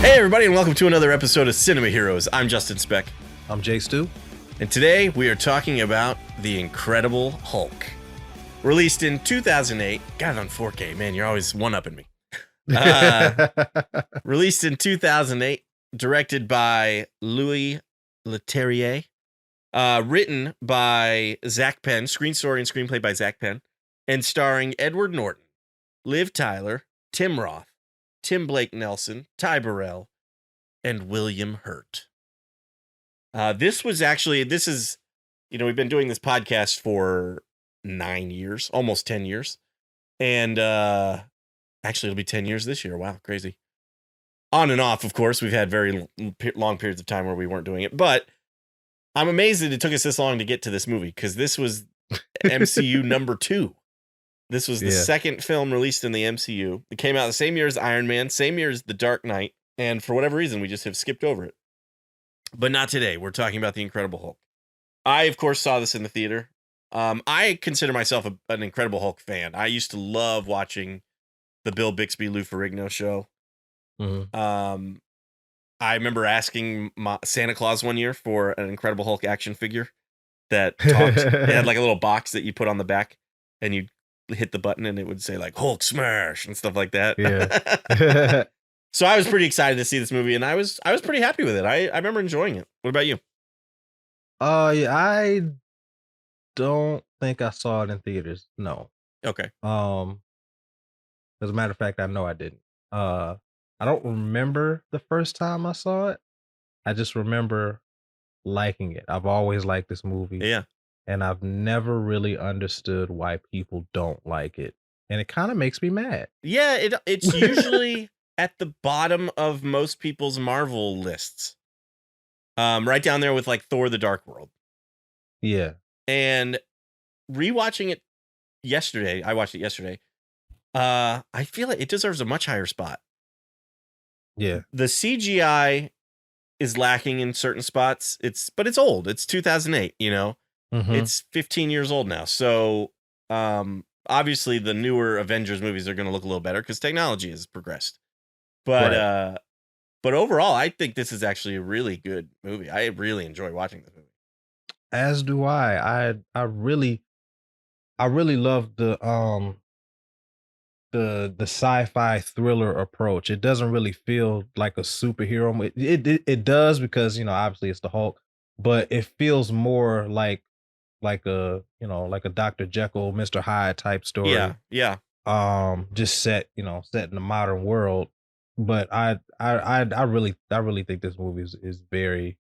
Hey everybody, and welcome to another episode of Cinema Heroes. I'm Justin Speck. I'm Jay Stu. And today we are talking about The Incredible Hulk. Released in 2008. Got it on 4K. Man, you're always one-upping me. Released in 2008. Directed by Louis Leterrier. Written by Zach Penn. Screen story and screenplay by Zach Penn. And starring Edward Norton, Liv Tyler, Tim Roth, Tim Blake Nelson, Ty Burrell, and William Hurt. This is, we've been doing this podcast for 9 years, almost 10 years. And actually, it'll be 10 years this year. Wow, crazy. On and off, of course, we've had very long periods of time where we weren't doing it. But I'm amazed that it took us this long to get to this movie, because this was MCU number 2. This was the second film released in the MCU. It came out the same year as Iron Man, same year as The Dark Knight, and for whatever reason, we just have skipped over it. But not today. We're talking about The Incredible Hulk. I, of course, saw this in the theater. I consider myself an Incredible Hulk fan. I used to love watching the Bill Bixby, Lou Ferrigno show. Mm-hmm. I remember asking Santa Claus one year for an Incredible Hulk action figure that talked. It had like a little box that you put on the back, and you hit the button and it would say like Hulk smash and stuff like that. Yeah. So I was pretty excited to see this movie, and I was pretty happy with it. I remember enjoying it. What about you? Yeah, I don't think I saw it in theaters. No. Okay. As a matter of fact, I know I didn't. I don't remember the first time I saw it. I just remember liking it. I've always liked this movie. Yeah. And I've never really understood why people don't like it. And it kind of makes me mad. Yeah, it's usually at the bottom of most people's Marvel lists. Right down there with like Thor: The Dark World. Yeah. And rewatching it yesterday, I watched it yesterday. I feel like it deserves a much higher spot. Yeah. The CGI is lacking in certain spots. But it's old. It's 2008, Mm-hmm. It's 15 years old now. So obviously the newer Avengers movies are going to look a little better because technology has progressed. But right. But overall, I think this is actually a really good movie. I really enjoy watching this movie. As do I. I really love the sci-fi thriller approach. It doesn't really feel like a superhero movie. It does because, obviously it's the Hulk, but it feels more like a Dr. Jekyll, Mr. Hyde type story. Yeah. Just set in the modern world. But I really think this movie is very,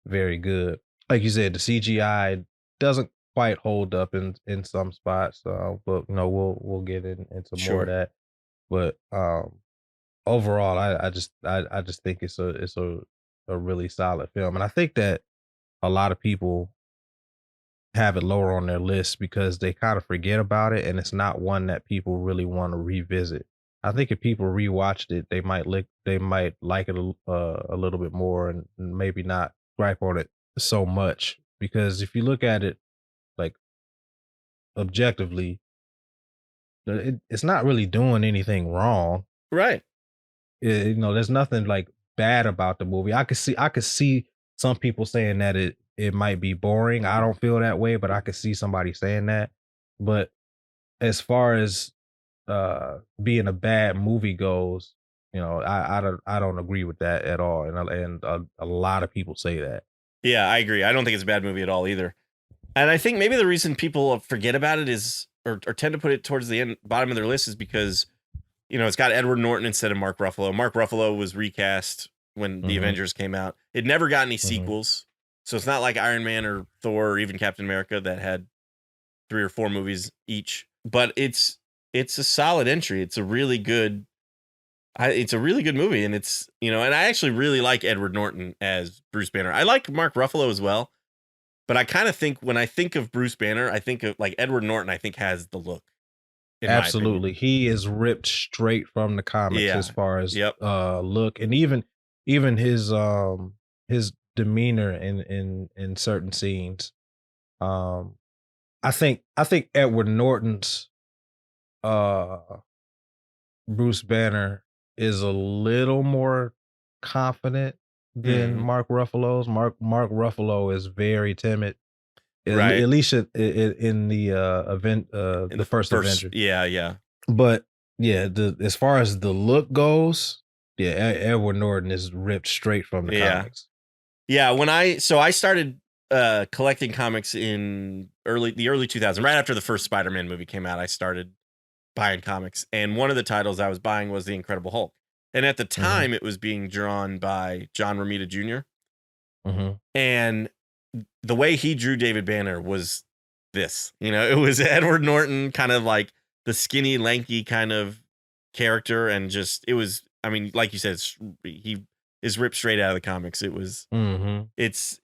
very good. Like you said, the CGI doesn't quite hold up in some spots. But we'll get into more of that. But overall, I just think it's a really solid film, and I think that a lot of people have it lower on their list because they kind of forget about it, and it's not one that people really want to revisit. I think if people rewatched it, they might like it a little bit more, and maybe not gripe on it so much. Because if you look at it like objectively, it's not really doing anything wrong, right? There's nothing like bad about the movie. I could see some people saying that it might be boring. I don't feel that way, but I could see somebody saying that. But as far as being a bad movie goes, I don't agree with that at all. And a lot of people say that. Yeah, I agree. I don't think it's a bad movie at all either. And I think maybe the reason people forget about it is, or tend to put it towards the bottom of their list, is because, it's got Edward Norton instead of Mark Ruffalo. Mark Ruffalo was recast when the Avengers came out. It never got any sequels. So it's not like Iron Man or Thor or even Captain America that had 3 or 4 movies each. But it's a solid entry. It's a really good movie, and it's, and I actually really like Edward Norton as Bruce Banner. I like Mark Ruffalo as well, but I kind of think when I think of Bruce Banner, I think of like Edward Norton. I think has the look. Absolutely, he is ripped straight from the comics as far as look, and even his demeanor in certain scenes. I think Edward Norton's Bruce Banner is a little more confident than Mhm. Mark Ruffalo's. Mark Ruffalo is very timid. Right. At least in the In the the first first, Avenger. yeah, yeah. But yeah, the as far as the look goes, yeah, Edward Norton is ripped straight from the Yeah. comics. Yeah, I started collecting comics in the early 2000s, right after the first Spider-Man movie came out. I started buying comics, and one of the titles I was buying was The Incredible Hulk. And at the Mhm, time it was being drawn by John Romita Jr. mhm. and the way he drew David Banner was this. It was Edward Norton, kind of like the skinny, lanky kind of character, and just it was. I mean, like you said, he is ripped straight out of the comics. Mhm. It's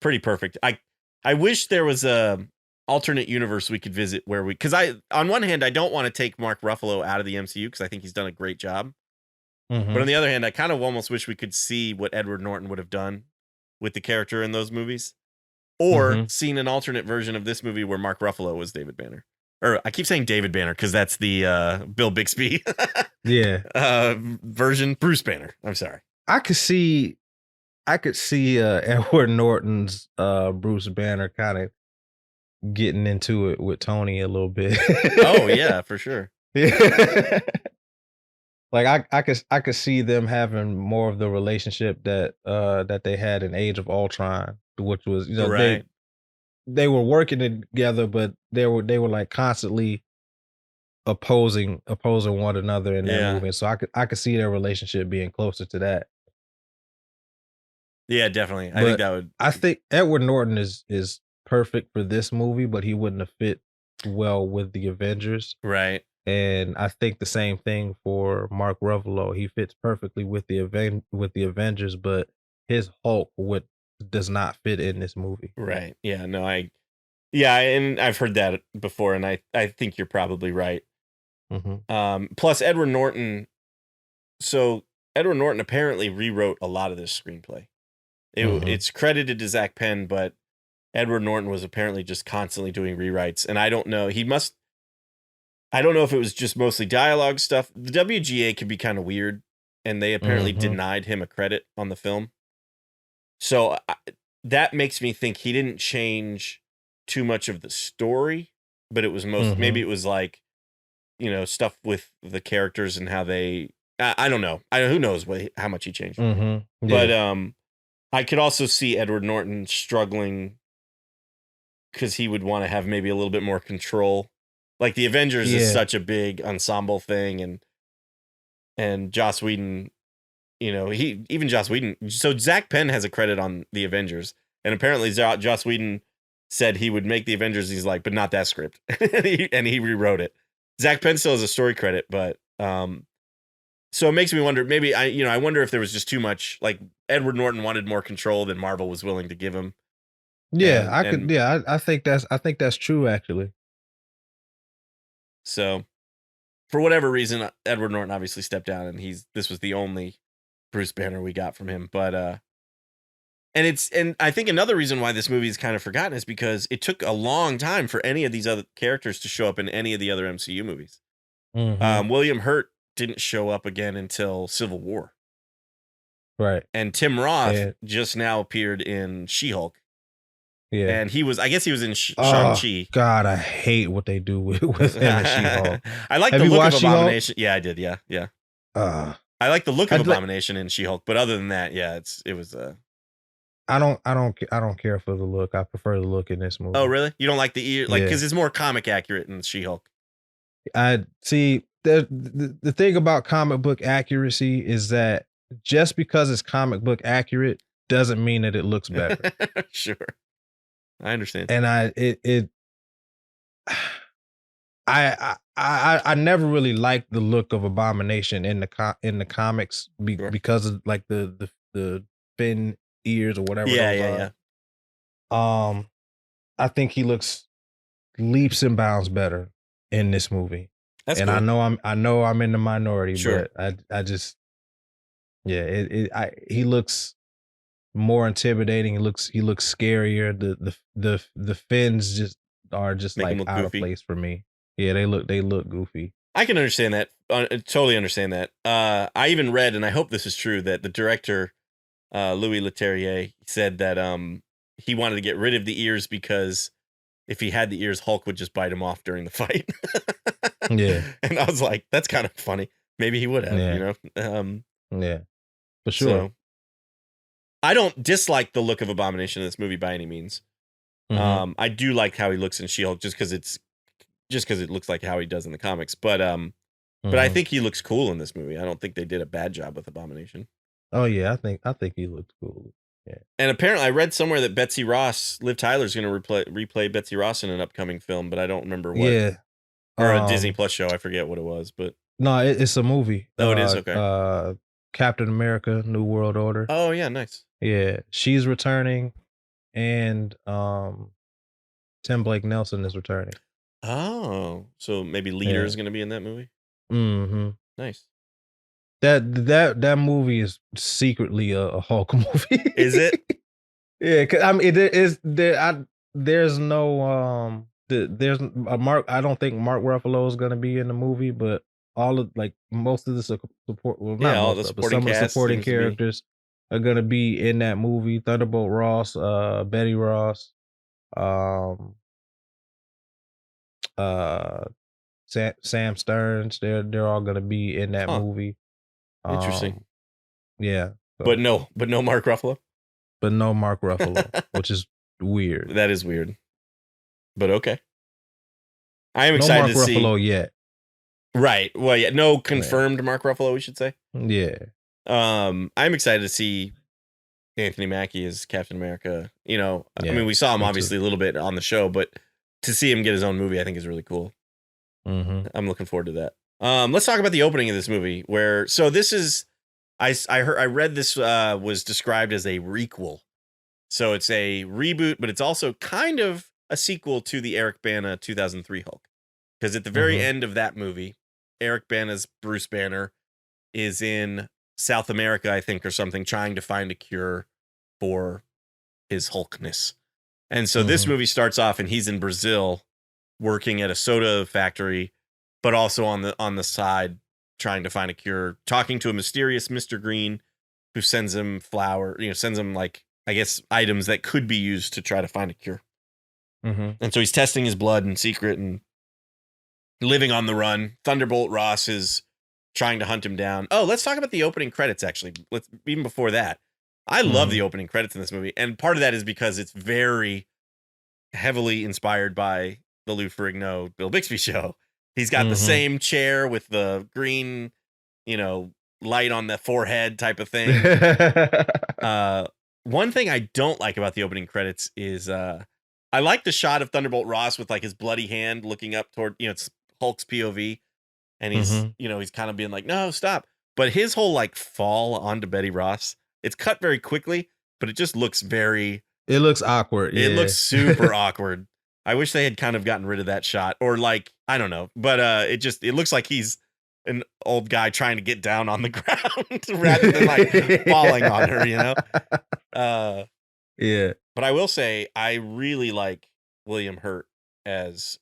pretty perfect. I wish there was a alternate universe we could visit where because on one hand I don't want to take Mark Ruffalo out of the MCU because I think he's done a great job, but on Mhm. the other hand I kind of almost wish we could see what Edward Norton would have done with the character in those movies, or Mhm. seen an alternate version of this movie where Mark Ruffalo was David Banner. Or I keep saying David Banner because that's the Bill Bixby Yeah. version. Bruce Banner. I'm sorry. I could see I could see Edward Norton's Bruce Banner kind of getting into it with Tony a little bit. Oh yeah, for sure. Yeah. Like I could see them having more of the relationship that they had in Age of Ultron, which was, Right. they were working together, but they were like constantly opposing one another in that Yeah. movie. So I could see their relationship being closer to that. Yeah, definitely. I think But that would. I think Edward Norton is perfect for this movie, but he wouldn't have fit well with the Avengers. Right. And I think the same thing for Mark Ruffalo. He fits perfectly with the Avengers, but his Hulk would does not fit in this movie. Right. Yeah. No, yeah, and I've heard that before, and I think you're probably right. Mhm. Plus Edward Norton. So Edward Norton apparently rewrote a lot of this screenplay. Mhm. It's credited to Zach Penn, but Edward Norton was apparently just constantly doing rewrites, and I don't know. I don't know if it was just mostly dialogue stuff. The WGA can be kind of weird, and they apparently Mhm. denied him a credit on the film. So that makes me think he didn't change too much of the story, but it was maybe Mhm. it was like, stuff with the characters and how they. I don't know. Who knows how much he changed. Mhm. But Yeah. I could also see Edward Norton struggling because he would want to have maybe a little bit more control. Like the Avengers is Yeah. such a big ensemble thing, and Joss Whedon, he even Joss Whedon. So Zach Penn has a credit on the Avengers, and apparently Joss Whedon said he would make the Avengers. He's like, but not that script, and he rewrote it. Zach Penn still has a story credit, but so it makes me wonder. Maybe I wonder if there was just too much. Like Edward Norton wanted more control than Marvel was willing to give him, Yeah, and I could and yeah, I think that's true actually. so for whatever reason, Edward Norton obviously stepped down, and this was the only Bruce Banner we got from him. But and I think another reason why this movie is kind of forgotten is because it took a long time for any of these other characters to show up in any of the other MCU movies. Mhm. William Hurt didn't show up again until Civil War, Right. and Tim Roth And just now appeared in She-Hulk, yeah. and I guess he was in Oh Shang-Chi. God, I hate what they do with him and She-Hulk. I like Have the you look of watched She-Hulk? Abomination. Yeah, I did. Yeah, yeah. Uh I like the look of I'd like Abomination in She-Hulk, but other than that, yeah, it was. I don't care for the look. I prefer the look in this Oh, movie. really? You don't like the ear, like Yeah. because it's more comic accurate in She-Hulk. I see the thing about comic book accuracy is that just because it's comic book accurate doesn't mean that it looks better. Sure, I understand. And I never really liked the look of Abomination in in the comics Sure. because of like the fin ears or whatever Yeah, those yeah, are. yeah. I think he looks leaps and bounds better in this movie. That's And cool. I know I'm in the minority, Sure. but I just yeah, he looks more intimidating. He looks scarier. The fins just are just Make him like look out of goofy. place for me. Yeah, they look goofy. I can understand that. Totally understand that. I even read, and I hope this is true, that the director, Louis Leterrier, said that he wanted to get rid of the ears because if he had the ears, Hulk would just bite him off during the fight. Yeah. And I was like, that's kind of funny. Maybe he would have, Yeah. Yeah, for sure. So, I don't dislike the look of Abomination in this movie by any means. Mhm. I do like how he looks in She-Hulk just because it looks like how he does in the comics. But I Mhm. think he looks cool in this movie. I don't think they did a bad job with Abomination. Oh yeah, I think he looks cool. Yeah. And apparently, I read somewhere that Betsy Ross, Liv Tyler's going to replay Betsy Ross in an upcoming film, but I don't remember what. Yeah. Or a Disney Plus show. I forget what it was, but No, it's a movie. oh, it is okay. Captain America: New World Order. Oh yeah, nice. Yeah, she's returning, and Tim Blake Nelson is returning. Oh, so maybe Leader Yeah. is going to be in that movie. Mm-hmm. Nice. That movie is secretly a Hulk movie. Is it? Yeah, 'cause, I mean, there's no there's a Mark. I don't think Mark Ruffalo is gonna be in the movie, but all of like most of the support, well, not Yeah, all the most of, but supporting some of the cast supporting seems to be. characters are gonna be in that movie. Thunderbolt Ross, Betty Ross, um, uh, Sam Stearns. They're all gonna be in that Huh. movie. Interesting. Yeah, But no Mark Ruffalo. but no Mark Ruffalo, which is weird. That is weird. But okay. I am No excited Mark to see. Ruffalo yet. Right. Well, yeah, no confirmed Mark Ruffalo, we should say. Yeah. I'm excited to see Anthony Mackie as Captain America. You know, I mean, we saw him me obviously a little bit on the show, but to see him get his own movie, I think is really cool. Mhm. I'm looking forward to that. Let's talk about the opening of this movie. So this is, I read this was described as a requel. So it's a reboot, but it's also kind of a sequel to the Eric Bana 2003 Hulk. Because at the very end of that movie, Eric Bana's Bruce Banner is in South America, I think, or something, trying to find a cure for his Hulkness. And so this movie starts off and he's in Brazil working at a soda factory, but also on the side trying to find a cure, talking to a mysterious Mr. Green who sends him sends him like, I guess, items that could be used to try to find a cure. And so he's testing his blood in secret and living on the run. Thunderbolt Ross is trying to hunt him down. Oh, let's talk about the opening credits, actually. Even before that. I love the opening credits in this movie. And part of that is because it's very heavily inspired by the Lou Ferrigno Bill Bixby show. He's got the same chair with the green, light on the forehead type of thing. One thing I don't like about the opening credits is I like the shot of Thunderbolt Ross with like his bloody hand looking up toward, it's Hulk's POV. And he's, he's kind of being like, no, stop. But his whole like fall onto Betty Ross, it's cut very quickly, but it just looks it looks awkward. Yeah. It looks super awkward. I wish they had kind of gotten rid of that shot, or like, I don't know, but it looks like he's an old guy trying to get down on the ground rather than like falling on her, Yeah. But I will say I really like William Hurt as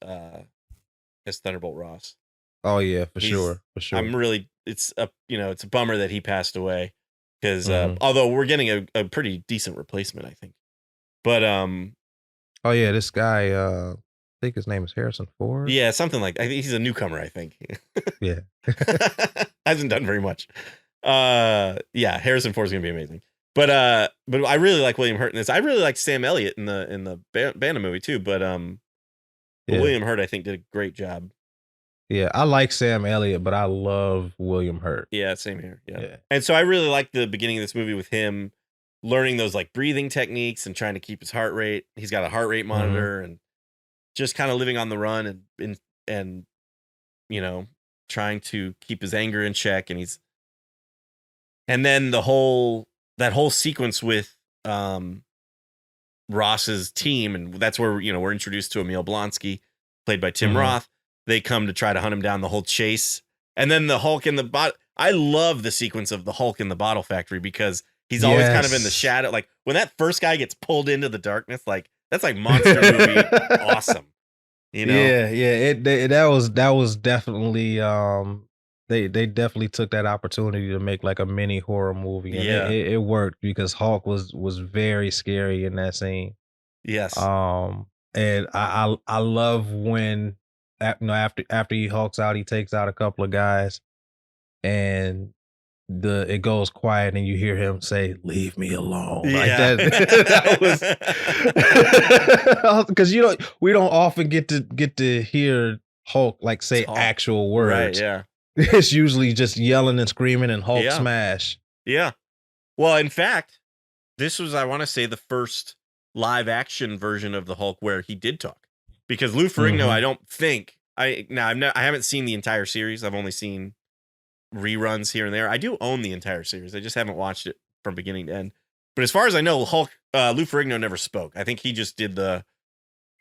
Thunderbolt Ross. Oh yeah, for sure. I'm really, it's a bummer that he passed away because although we're getting a pretty decent replacement, I think. But oh yeah, this guy, I think his name is Harrison Ford. Yeah, something like, I think he's a newcomer, I think. Yeah. Hasn't done very much. Yeah, Harrison Ford's gonna be amazing. But I really like William Hurt in this. I really like Sam Elliott in the Bana movie too. But William Hurt, I think, did a great job. Yeah, I like Sam Elliott, but I love William Hurt. Yeah, same here. Yeah. And so I really like the beginning of this movie with him learning those like breathing techniques and trying to keep his heart rate. He's got a heart rate monitor and just kind of living on the run and trying to keep his anger in check. And then that whole sequence with Ross's team, and that's where we're introduced to Emil Blonsky, played by Tim Roth. They come to try to hunt him down, the whole chase. And then the Hulk in the bottle. I love the sequence of the Hulk in the bottle factory because he's always kind of in the shadow. Like when that first guy gets pulled into the darkness, like that's like monster movie awesome. you know? Yeah, yeah. That was definitely they definitely took that opportunity to make like a mini horror movie, and Yeah. it worked because Hulk was very scary in that scene. Yes. And I love when after he hulks out, he takes out a couple of guys, and it goes quiet, and you hear him say, "Leave me alone," like Yeah. that. That was because we don't often get to hear Hulk like say Talk. actual Right, words. yeah. It's usually just yelling and screaming and Hulk Yeah. smash. Yeah. Well, in fact, this was, I wanna say, the first live action version of the Hulk where he did talk. Because Lou Ferrigno, I Mhm. don't think I haven't seen the entire series. I've only seen reruns here and there. I do own the entire series. I just haven't watched it from beginning to end. But as far as I know, Lou Ferrigno never spoke. I think he just did the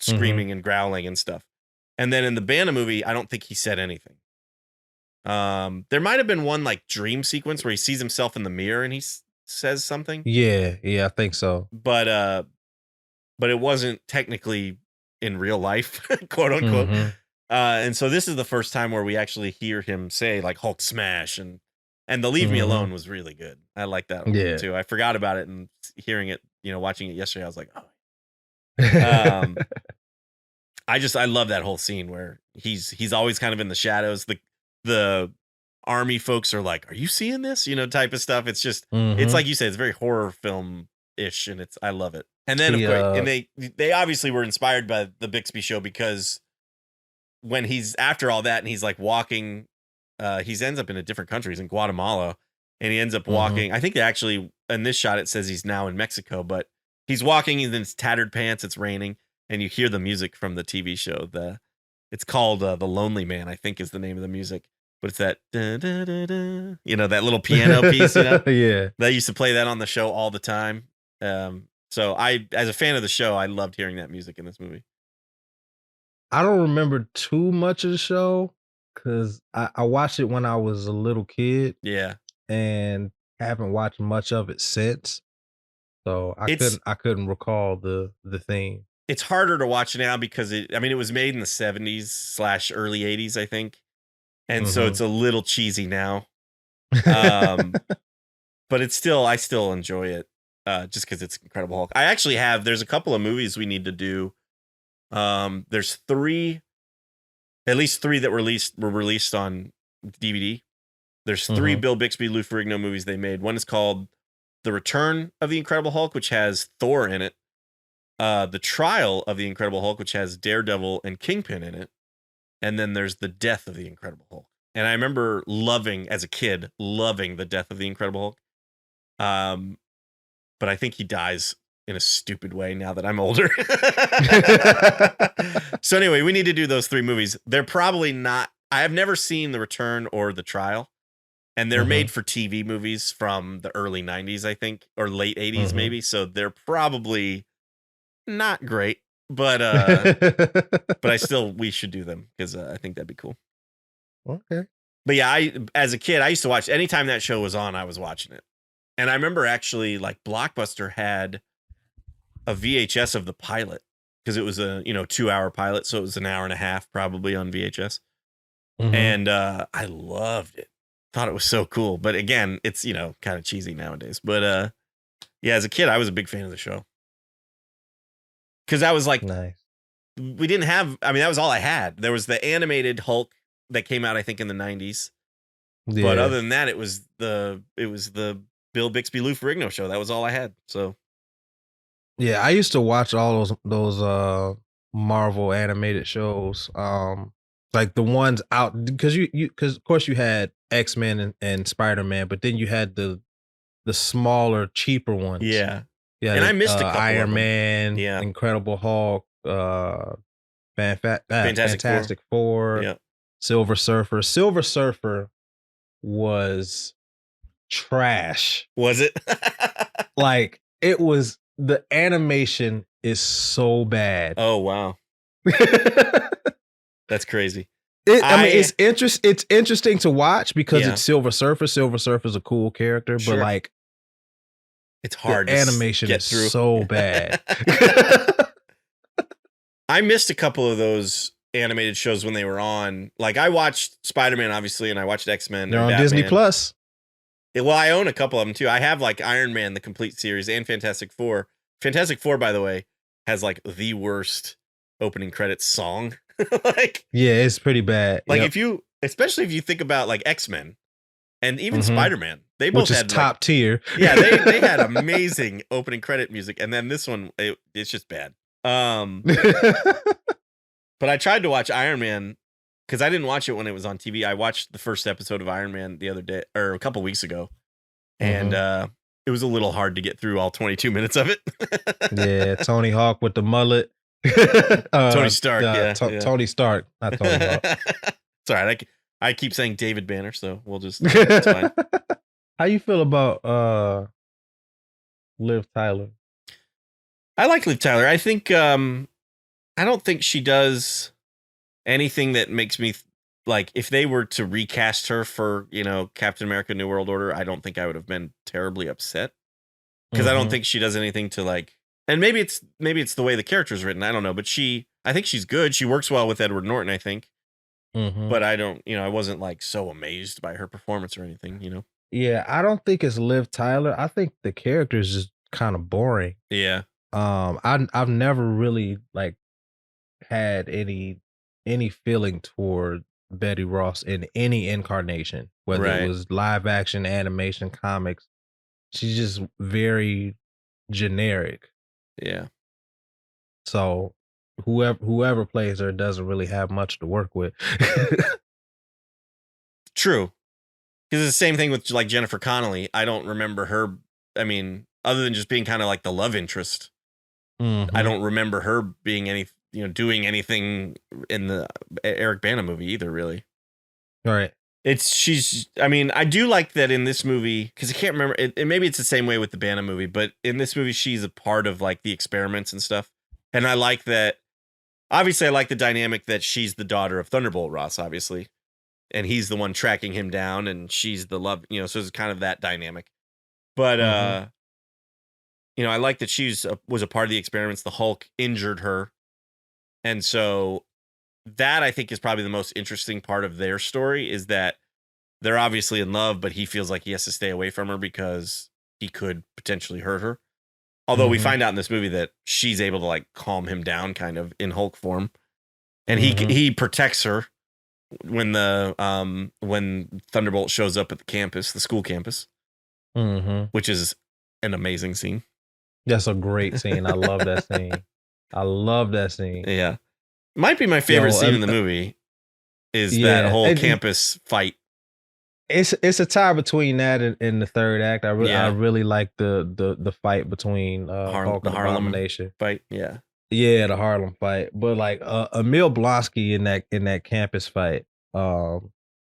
Mhm. screaming and growling and stuff. And then in the Banner movie, I don't think he said anything. There might have been one like dream sequence where he sees himself in the mirror and he says something, Yeah, yeah, I think so. but it wasn't technically in real life, quote unquote. Mhm. And so this is the first time where we actually hear him say like Hulk smash, and the Leave Me Mhm. Alone was really good. I like that one Yeah. too. I forgot about it, and hearing it, watching it yesterday, I was like, oh. Um, I love that whole scene where he's always kind of in the shadows. The army folks are like, "Are you seeing this?" Type of stuff. It's Mhm. like you said, it's very horror film ish, and I love it. And then of He course, and they obviously were inspired by the Bixby Show, because when he's after all that and he's like walking, he ends up in a different country. He's in Guatemala, and he ends up Mhm. walking. I think they actually, in this shot it says he's now in Mexico, but he's walking in his tattered pants. It's raining, and you hear the music from the TV show. It's called The Lonely Man, I think is the name of the music, but it's that da, da, da, da, that little piano piece. Yeah. They used to play that on the show all the time. So as a fan of the show, I loved hearing that music in this movie. I don't remember too much of the show because I watched it when I was a little kid Yeah. and haven't watched much of it since. So It's I couldn't recall the theme. it's harder to watch now because it was made in the 70s slash early 80s, I think. And so it's Mhm. a little cheesy now. Um, but I still enjoy it. Just because it's Incredible Hulk. There's a couple of movies we need to do. There's at least three that were released on DVD. There's three Mhm. Bill Bixby, Lou Ferrigno movies they made. One is called The Return of the Incredible Hulk, which has Thor in it. The Trial of the Incredible Hulk, which has Daredevil and Kingpin in it. And then there's The Death of the Incredible Hulk. And I remember as a kid, loving The Death of the Incredible Hulk. Um, but I think he dies in a stupid way now that I'm older. So anyway, we need to do those three movies. They're probably not, I have never seen The Return or The Trial, and they're made Mhm. for TV movies from the early 90s, I think, or late 80s Mhm. maybe. So they're probably not great, but we should do them because I think that'd be cool. Okay. But yeah, as a kid, I used to watch anytime that show was on, I was watching it. And I remember actually like Blockbuster had a VHS of the pilot, because it was a 2-hour pilot, so it was an hour and a half probably on VHS. Mhm. And I loved it. Thought it was so cool. But again, it's kind of cheesy nowadays. But yeah, as a kid, I was a big fan of the show. Because I was like, Nice. we didn't have, that was all I had. There was the animated Hulk that came out, I think, in the 90s. But Yeah. other than that, it was the Bill Bixby Lou Ferrigno show. That was all I had. So Yeah, I used to watch all those Marvel animated shows. Like the ones out because because of course you had X-Men and Spider-Man, but then you had the smaller, cheaper ones. yeah, Yeah, and I the missed a couple of Iron them. Man, Yeah, Incredible Hulk, Fantastic Four. Fantastic Four, Yeah, Silver Surfer. Silver Surfer was trash. was it? Like it was the animation is so bad. Oh wow, that's crazy. I mean, I it's interesting to watch because Yeah, it's Silver Surfer. Silver Surfer is a cool character, but sure. like It's the hard to animation get is through. so bad. I missed a couple of those animated shows when they were on. Like I watched Spider-Man, obviously, and I watched X-Men. They're and on Batman. Disney Plus. Well, I own a couple of them too. I have like Iron Man, the complete series, and Fantastic Four. Fantastic Four, by the way, has like the worst opening credits song. Like, yeah, it's pretty bad. Like especially if you think about like X-Men and even Mhm. Spider-Man, they both Which is had top tier. Yeah, they had amazing opening credit music, and then this one it's just bad. But I tried to watch Iron Man because I didn't watch it when it was on TV. I watched the first episode of Iron Man the other day or a couple weeks ago, and it was a little hard to get through all 22 minutes of it. Yeah, Tony Hawk with the mullet. Tony Stark, yeah. Tony Stark, not Tony Hawk. It's all right. I keep saying David Banner, so we'll just. It's fine. How you feel about Liv Tyler? I like Liv Tyler. I think I don't think she does anything that makes me like if they were to recast her for, Captain America New World Order, I don't think I would have been terribly upset because I don't think she does anything to like, and maybe it's the way the character is written. I don't know, but I think she's good. She works well with Edward Norton, I think. But I don't, I wasn't like so amazed by her performance or anything, Yeah, I don't think it's Liv Tyler. I think the character is just kind of boring. Yeah. I've never really like had any feeling toward Betty Ross in any incarnation, whether it was live action, animation, comics. She's just very generic. Yeah. So whoever plays her doesn't really have much to work with. True. Because it's the same thing with like Jennifer Connelly. I don't remember her. I mean, other than just being kind of like the love interest, I don't remember her being doing anything in the Eric Bana movie either, really. All right. I do like that in this movie, because I can't remember, maybe it's the same way with the Bana movie, but in this movie, she's a part of like the experiments and stuff. And I like that. Obviously, I like the dynamic that she's the daughter of Thunderbolt Ross, obviously. And he's the one tracking him down, and she's the love, so it's kind of that dynamic. But, I like that was a part of the experiments. The Hulk injured her. And so that I think is probably the most interesting part of their story is that they're obviously in love, but he feels like he has to stay away from her because he could potentially hurt her. Although we find out in this movie that she's able to like calm him down kind of in Hulk form. And he protects her when when Thunderbolt shows up at the campus, the school campus, which is an amazing scene. That's a great scene. I love that scene. I love that scene. Yeah. Might be my favorite scene in the movie is that whole campus fight. It's a tie between that and the third act. I really like the fight between Hulk and Abomination fight. Yeah. Yeah, the Harlem fight. But like Emil Blonsky in that campus fight,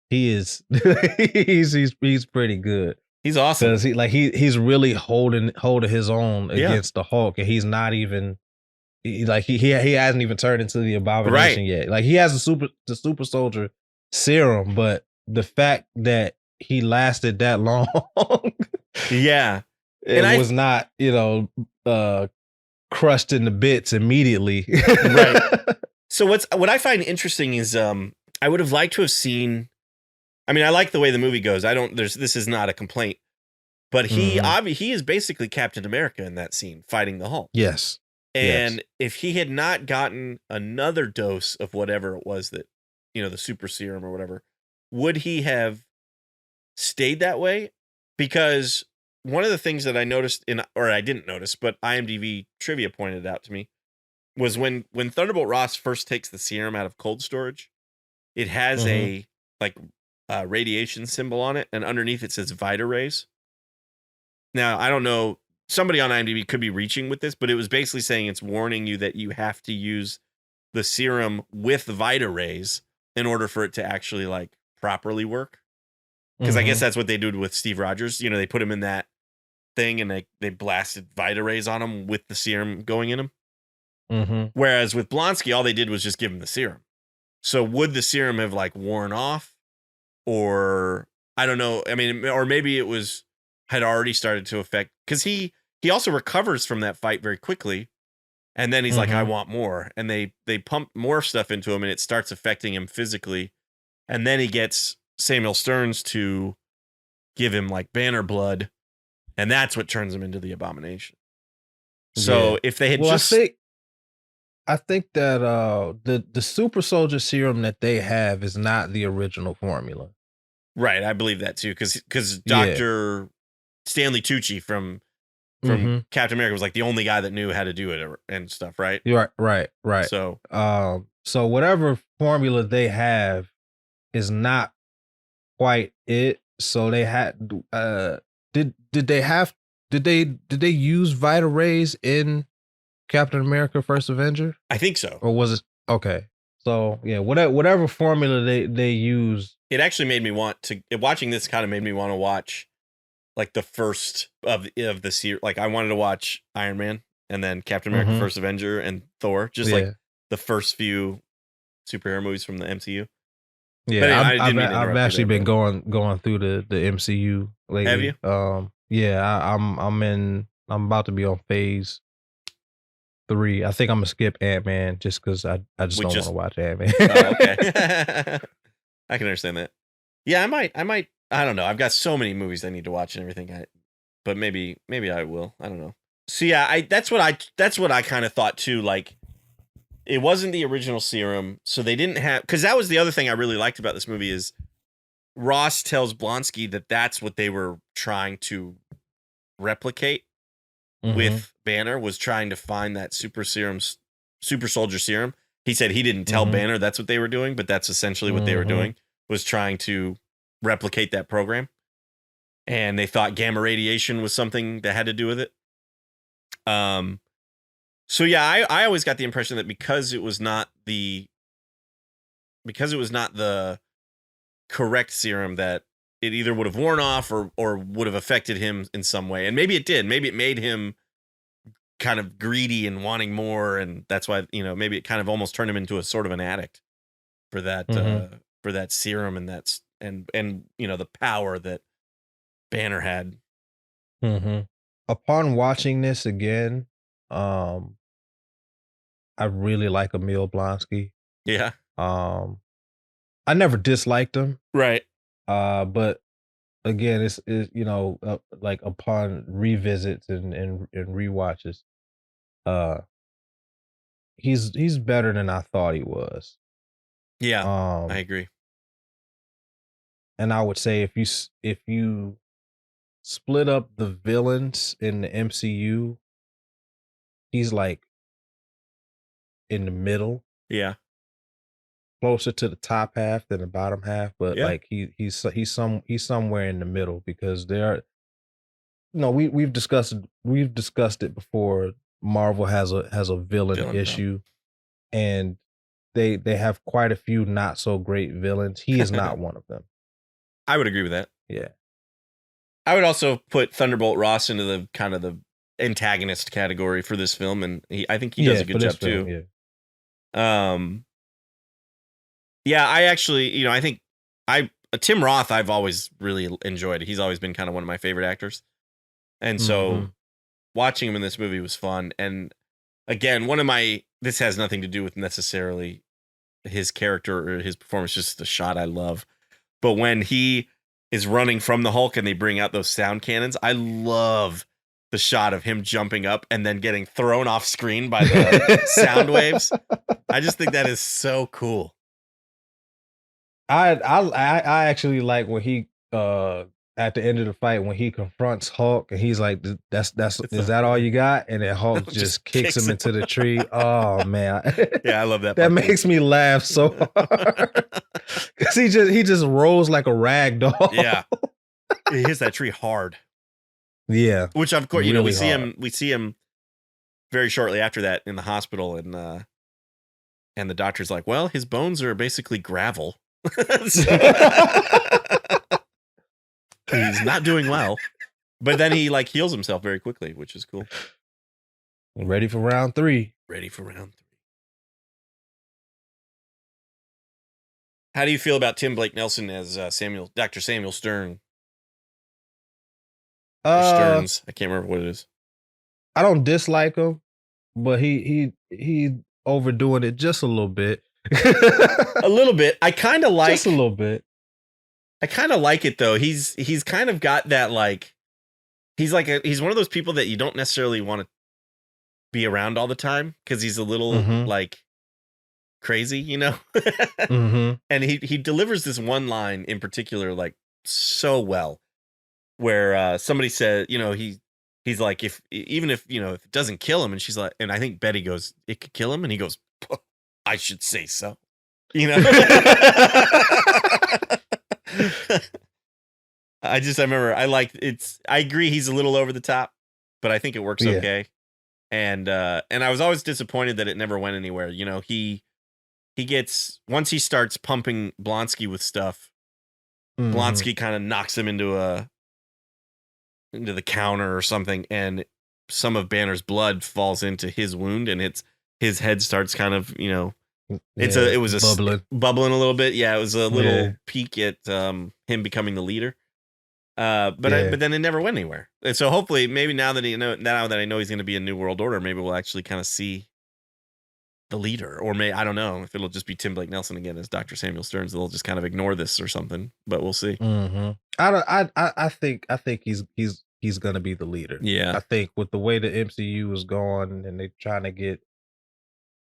he is he's pretty good. He's awesome. Because he's really holding his own against the Hulk, and he's not even he hasn't even turned into the Abomination yet. Like he has the super soldier serum, but the fact that he lasted that long, it was not crushed into bits immediately. Right. So what I find interesting is I would have liked to have seen. I mean, I like the way the movie goes. This is not a complaint, but he is basically Captain America in that scene fighting the Hulk. Yes. And if he had not gotten another dose of whatever it was that, the super serum or whatever, would he have stayed that way? Because one of the things that I noticed or I didn't notice, but IMDb trivia pointed out to me was when Thunderbolt Ross first takes the serum out of cold storage, it has a radiation symbol on it, and underneath it says Vita rays. Now, I don't know, somebody on IMDb could be reaching with this, but it was basically saying it's warning you that you have to use the serum with Vita rays in order for it to actually like properly work. Because I guess that's what they did with Steve Rogers. They put him in that thing and they blasted Vita rays on him with the serum going in him. Whereas with Blonsky, all they did was just give him the serum. So would the serum have like worn off, or I don't know. I mean, or maybe it had already started to affect, because he also recovers from that fight very quickly. And then he's like, I Mhm. want more. And they pump more stuff into him, and it starts affecting him physically. And then he gets Samuel Stearns to give him like Banner blood, and that's what turns him into the Abomination. Yeah. So if they had Well, just I think that the super soldier serum that they have is not the original formula. right, I believe that too, because Yeah. Dr. Stanley Tucci from Mhm. Captain America was like the only guy that knew how to do it and stuff, right? You're right, right, right. So So whatever formula they have is not quite it. So they had did they have did they use Vita Rays in Captain America First Avenger? I think so. Or was it okay? So yeah, whatever formula they use. It actually made me want to watching this kind of made me want to watch like the first of the series. Like I wanted to watch Iron Man and then Captain America Mhm. First Avenger and Thor, just like Yeah. the first few superhero movies from the MCU. But Yeah, anyway, I didn't mean to I've interrupt you actually there, been but going through the MCU have you? lately. Yeah, I'm about to be on phase 3. I think I'm gonna skip Ant-Man just because I just We don't want just to watch Ant-Man. Oh, okay. I can understand that. Yeah, I might I don't know. I've got so many movies I need to watch and everything. But maybe I will. I don't know. So yeah, that's what I kind of thought too. Like it wasn't the original serum, so they didn't have because that was the other thing I really liked about this movie is Ross tells Blonsky that that's what they were trying to replicate Mhm. with Banner was trying to find that super soldier serum. He said he didn't tell Mhm. Banner that's what they were doing, but that's essentially what they were Mhm. doing was trying to replicate that program. And they thought gamma radiation was something that had to do with it. Um so yeah, I always got the impression that because it was not the correct serum that it either would have worn off or would have affected him in some way. And maybe it did. Maybe it made him kind of greedy and wanting more, and that's why maybe it kind of almost turned him into a sort of an addict Mhm. for that serum and and the power that Banner had. Mhm. Upon watching this again, um, I really like Emil Blonsky. Yeah, Um, I never disliked him, right. but again, it's like upon revisits and rewatches, uh, he's better than I thought he was. Yeah, I Um, agree. and I would say if you split up the villains in the MCU, he's like in the middle, Yeah, closer to the top half than the bottom half, but yeah. like he's somewhere in the middle because there are no we've discussed it before. Marvel has a villain Villain problem. issue, and they have quite a few not so great villains. He is not one of them. I would agree with that. Yeah. I would also put Thunderbolt Ross into the kind of the antagonist category for this film, and I think he does Yeah, a for good this job film, too. yeah. Um, yeah, I actually, I think Tim Roth I've always really enjoyed. He's always been kind of one of my favorite actors. And so Mhm. watching him in this movie was fun. And again, this has nothing to do with necessarily his character or his performance, just the shot I love. But when he is running from the Hulk and they bring out those sound cannons, I love the shot of him jumping up and then getting thrown off screen by the sound waves. I just think that is so cool. I actually like when he at the end of the fight when he confronts Hulk and he's like, That's It's is so that all funny. you got?" And then Hulk Just just kicks kicks him him. into the tree. Oh man. Yeah, I love that That part too. makes me laugh so hard. Cause he just rolls like a rag doll. Yeah. He hits that tree hard. Yeah. Which of course, we Really see hard. him very shortly after that in the hospital and the doctor's like, "Well, his bones are basically gravel." So he's not doing well. But then he like heals himself very quickly, which is cool. Ready for round 3. Ready for round 3. How do you feel about Tim Blake Nelson as Dr. Samuel Stern or Uh Stearns? I can't remember what it is. I don't dislike him. but he overdoing it just a little bit. A little bit. Just a little bit. I kind of like it though. He's kind of got that like he's one of those people that you don't necessarily want to be around all the time because he's a little Mhm. like crazy, you know. Mhm. And he delivers this one line in particular like so well, where somebody said, you know, he's like, if even if you know if it doesn't kill him, and she's like, and I think Betty goes, it could kill him, and he goes, I should say so, you know. I remember I agree he's a little over the top, but I think it works Yeah. okay. And I was always disappointed that it never went anywhere. You know, he gets once he starts pumping Blonsky with stuff, Mhm. Blonsky kind of knocks him into the counter or something, and some of Banner's blood falls into his wound, and his head starts kind of, you know, Yeah, it was bubbling. bubbling a little bit. Yeah, it was a Yeah. little peek at him becoming the leader. Yeah. But then it never went anywhere. And so hopefully, maybe now that I know he's going to be in New World Order, maybe we'll actually kind of see the leader, or I don't know if it'll just be Tim Blake Nelson again as Dr. Samuel Stearns. They'll just kind of ignore this or something, but we'll see. Mhm. I think he's gonna be the leader. Yeah, I think with the way the MCU is going and they trying to get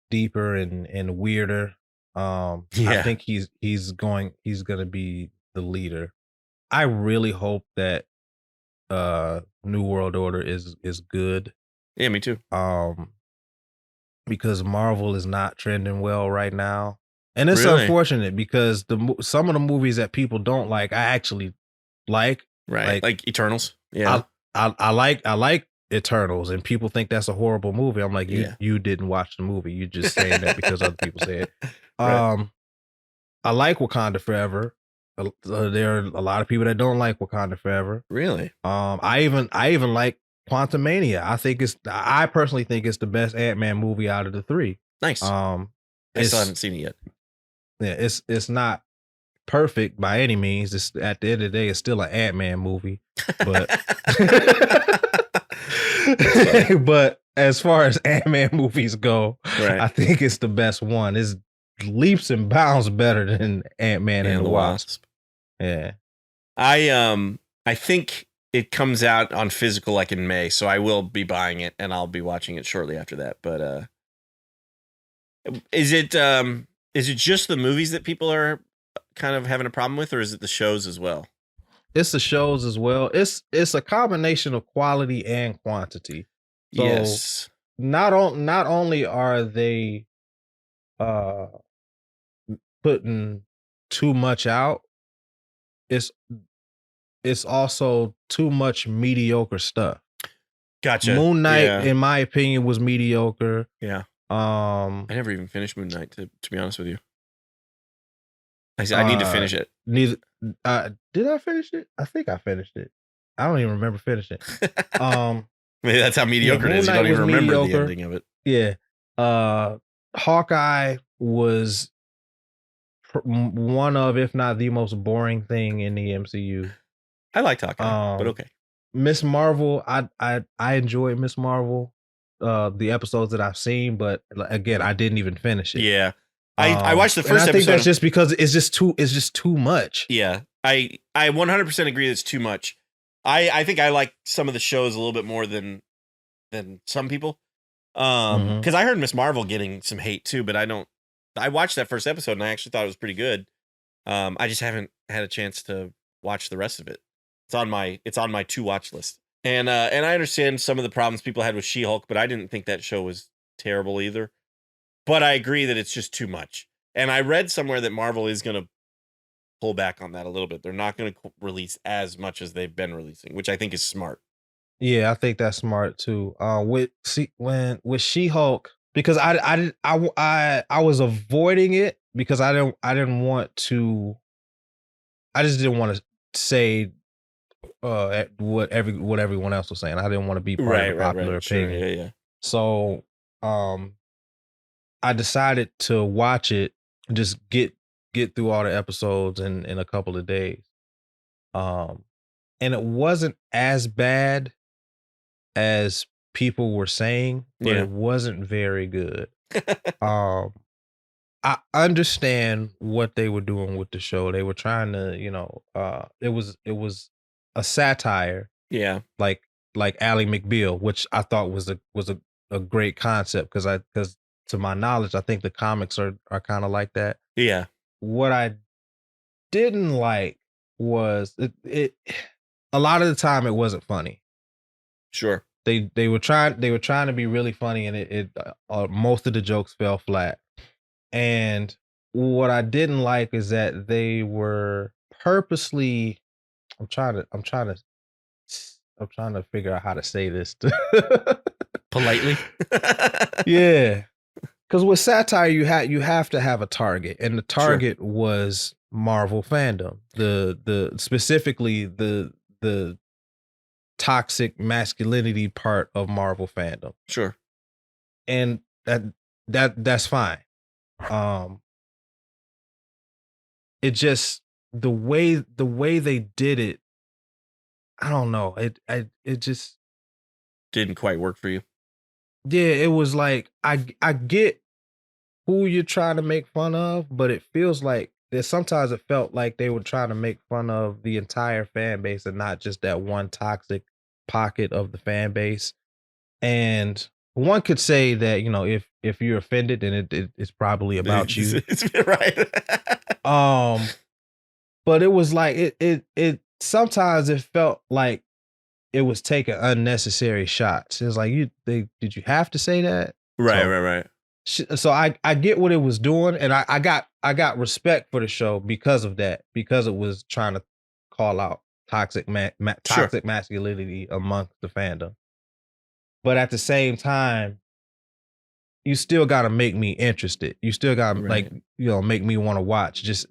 deeper and weirder, I yeah, think he's gonna be the leader. I really hope that New World Order is good. yeah. Me too. Um because Marvel is not trending well right now. And it's Really? unfortunate because some of the movies that people don't like, I actually like. Right? Like Like Eternals? Yeah, I I like Eternals, and people think that's a horrible movie. I'm like, yeah. you didn't watch the movie. You just saying that because other people say it. Right. Um, I like Wakanda Forever. There are a lot of people that don't like Wakanda Forever. Really I even like Quantumania. I personally think it's the best Ant-Man movie out of the three. nice. Um, I still it's haven't seen it yet. yeah, it's not perfect by any means. It's at the end of the day, it's still an Ant-Man movie, but That's funny. but as far as Ant-Man movies go, Right. I think it's the best one. It's leaps and bounds better than Ant-Man and And the the Wasp. Wasp. Yeah. I think it comes out on physical like in May, so I will be buying it and I'll be watching it shortly after that. But is it just the movies that people are kind of having a problem with, or is it the shows as well? It's the shows as well. It's a combination of quality and quantity. So Yes. not only are they uh putting too much out, it's it's also too much mediocre stuff. Gotcha. Moon Knight, Yeah. in my opinion, was mediocre. Yeah. Um I never even finished Moon Knight to be honest with you. I need to uh finish it. neither did I finish it? I think I finished it. I don't even remember finishing it. Um Maybe that's how yeah, mediocre it Moon is. You Knight don't was even remember the mediocre. ending of it. Yeah. Hawkeye was one of, if not the most boring thing in the MCU. I liked Hawkeye, but Um, okay. Miss Marvel, I enjoyed Miss Marvel, the episodes that I've seen, but again, I didn't even finish it. Yeah. I watched the And I first think that's episode. just because it's just too much. Yeah. I 100% agree that's too much. I think I like some of the shows a little bit more than some people. Mhm. Cuz I heard Miss Marvel getting some hate too, but I watched that first episode and I actually thought it was pretty good. I just haven't had a chance to watch the rest of it. It's on my to watch list. And I understand some of the problems people had with She-Hulk, but I didn't think that show was terrible either. But I agree that it's just too much. And I read somewhere that Marvel is going to pull back on that a little bit. They're not going to release as much as they've been releasing, which I think is smart. Yeah, I think that's smart too. With She-Hulk, because I was avoiding it because I didn't want to. I just didn't want to say what everyone else was saying. I didn't want to be part of the popular Right. Sure. opinion. Yeah, yeah. So um I decided to watch it, just get through all the episodes in a couple of days. Um and it wasn't as bad as people were saying, but Yeah. it wasn't very good. Um, I understand what they were doing with the show. They were trying to, it was a satire, Yeah. like Ally McBeal, which I thought was a great concept because to my knowledge, I think the comics are kind of like that. Yeah. What I didn't like was it a lot of the time it wasn't funny. Sure. They were trying to be really funny, and most of the jokes fell flat. And what I didn't like is that they were purposely I'm trying to figure out how to say this. Politely. Yeah. Because with satire, you have to have a target, and the Sure. target was Marvel fandom. The specifically the toxic masculinity part of Marvel fandom. Sure. And that's fine. Um it just the way they did it, I don't know. It just Didn't quite work for you. yeah, it was like I get who you're trying to make fun of, but it feels like that sometimes it felt like they were trying to make fun of the entire fan base and not just that one toxic pocket of the fan base. And one could say that, if you're offended, then it's probably about you. It's right. Um, but it was like it sometimes it felt like it was taking unnecessary shots. It was like did you have to say that? Right, So right. so I get what it was doing, and I got respect for the show because of that, because it was trying to call out Sure. toxic masculinity amongst the fandom. But at the same time, you still got to make me interested. You still got to Right. make me want to watch. Just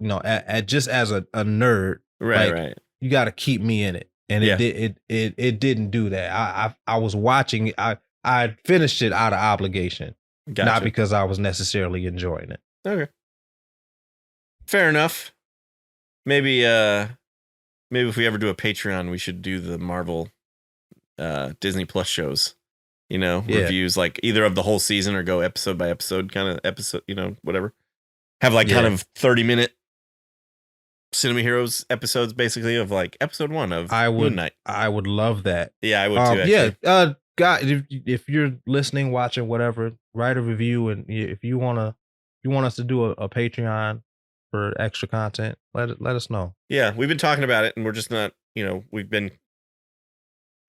just as a nerd, Right, like right. you got to keep me in it, and Yeah. it didn't do that. I was watching it. I finished it out of obligation, not Gotcha. because I was necessarily enjoying it. Okay. Fair enough. Maybe if we ever do a Patreon, we should do the Marvel Disney Plus shows. Yeah. Reviews, like either of the whole season or go episode by episode, kind of episode, whatever. Have like kind Yeah. of 30-minute Cinema Heroes episodes, basically, of like episode 1 of Moon Knight. I would love that. Yeah, I would too, actually. Yeah. God, if you're listening, watching, whatever, write a review, and if you want us to do a Patreon for extra content, let us know. Yeah, we've been talking about it, and we're just not, we've been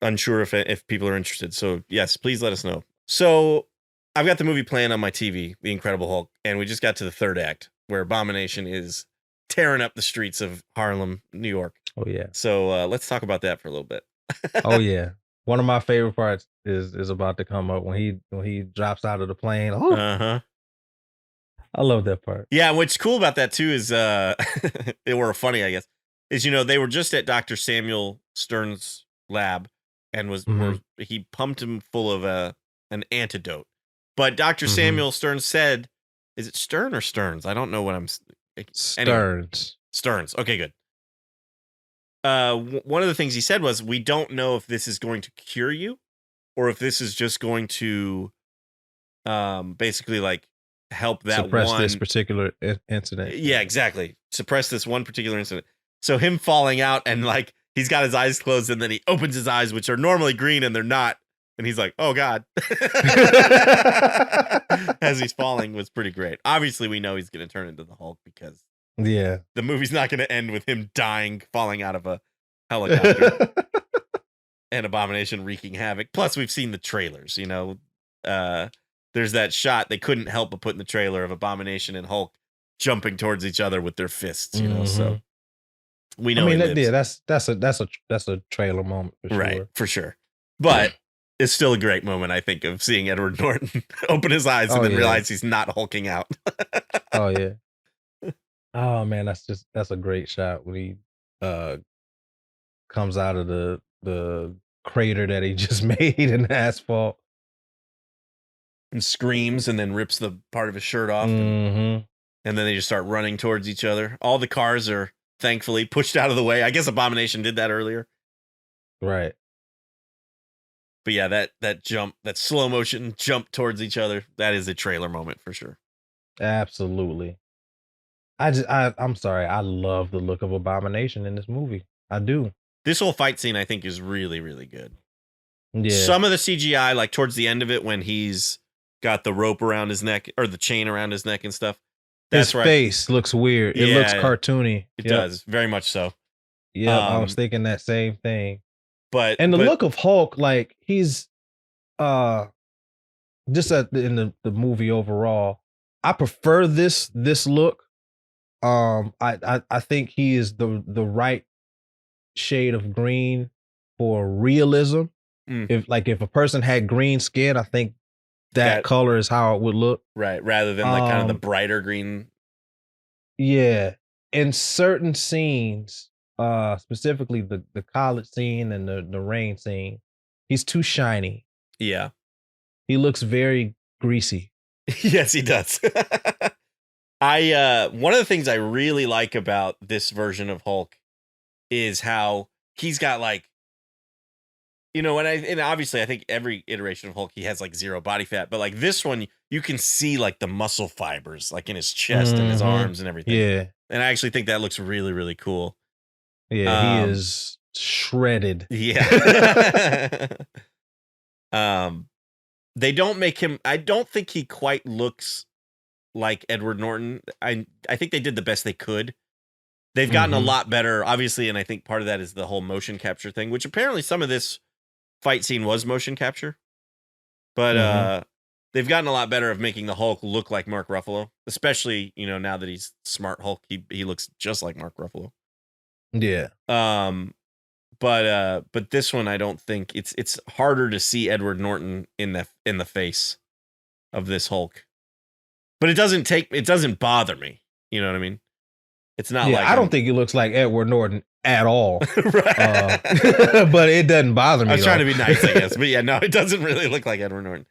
unsure if people are interested. So yes, please let us know. So I've got the movie playing on my TV, The Incredible Hulk, and we just got to the third act where Abomination is tearing up the streets of Harlem, New York. Oh yeah. So let's talk about that for a little bit. Oh yeah. One of my favorite parts is about to come up when he drops out of the plane. Oh, Uh-huh. I love that part. Yeah, what's cool about that too is or funny, I guess, is they were just at Dr. Samuel Stern's lab and he pumped him full of an antidote. But Dr. Samuel Stern said, is it Stern or Stearns? I don't know what I'm Stearns. Anyway, Stearns. Okay, good. One of the things he said was, we don't know if this is going to cure you or if this is just going to basically like help that suppress this particular incident. Yeah, exactly. Suppress this one particular incident. So him falling out and like he's got his eyes closed and then he opens his eyes, which are normally green and they're not. And he's like, oh God. As he's falling was pretty great. Obviously, we know he's going to turn into the Hulk because yeah, the movie's not going to end with him dying, falling out of a helicopter and Abomination wreaking havoc. Plus, we've seen the trailers, there's that shot they couldn't help but put in the trailer of Abomination and Hulk jumping towards each other with their fists, so we know. I mean, that's a trailer moment for sure. Right, for sure. But it's still a great moment, I think, of seeing Edward Norton open his eyes and then realize he's not hulking out. Oh yeah. Oh man, that's a great shot when he comes out of the crater that he just made in the asphalt and screams and then rips the part of his shirt off. And then they just start running towards each other. All the cars are thankfully pushed out of the way. I guess Abomination did that earlier. Right. But yeah, that jump, that slow motion jump towards each other, that is a trailer moment for sure. Absolutely. I'm sorry. I love the look of Abomination in this movie. I do. This whole fight scene, I think, is really, really good. Yeah. Some of the CGI, like towards the end of it, when he's got the rope around his neck or the chain around his neck and stuff, His face looks weird. It looks cartoony. It does, very much so. Yeah, I was thinking that same thing. And the look of Hulk, like he's just in the movie overall, I prefer this look. I think he is the right shade of green for realism. If a person had green skin, I think that color is how it would look. Right, rather than like kind of the brighter green. Yeah. In certain scenes, specifically the college scene and the rain scene, he's too shiny. Yeah. He looks very greasy. Yes, he does. One of the things I really like about this version of Hulk is how he's got like, you know, and obviously I think every iteration of Hulk, he has like zero body fat, but like this one, you can see like the muscle fibers like in his chest and his arms and everything. Yeah. And I actually think that looks really, really cool. Yeah, he is shredded. Yeah. They don't make him, I don't think he quite looks like Edward Norton. I think they did the best they could. They've gotten a lot better, obviously, and I think part of that is the whole motion capture thing, which apparently some of this fight scene was motion capture. But they've gotten a lot better of making the Hulk look like Mark Ruffalo, especially, you know, now that he's Smart Hulk, he looks just like Mark Ruffalo. Yeah. But this one, I don't think it's harder to see Edward Norton in the face of this Hulk. But it doesn't bother me. You know what I mean? It's not like I don't think he looks like Edward Norton at all. Right. But it doesn't bother me. I was trying to be nice, I guess. But yeah, no, it doesn't really look like Edward Norton.